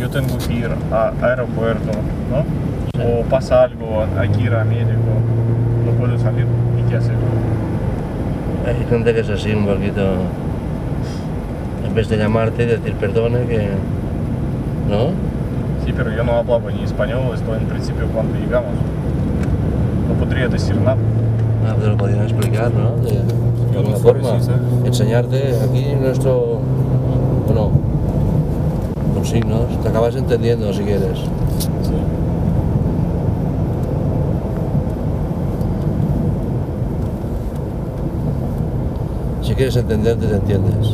yo tengo que ir al aeropuerto, ¿no? Sí. O pasa algo, hay que ir a médico, no puedo salir, ¿y qué hacer? Hay gente que es así un poquito, en vez de llamarte y decir perdone, que... ¿no? Sí, pero yo no hablaba ni español, esto en principio cuando llegamos. No podría decir nada. Ah, te lo podían explicar, ¿no? De alguna sé, forma. sí, sí. Enseñarte aquí nuestro... Bueno, con signos. Te acabas entendiendo si quieres. Sí. Si quieres entenderte, te entiendes.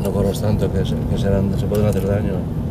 No corras tanto, que se pueden hacer daño.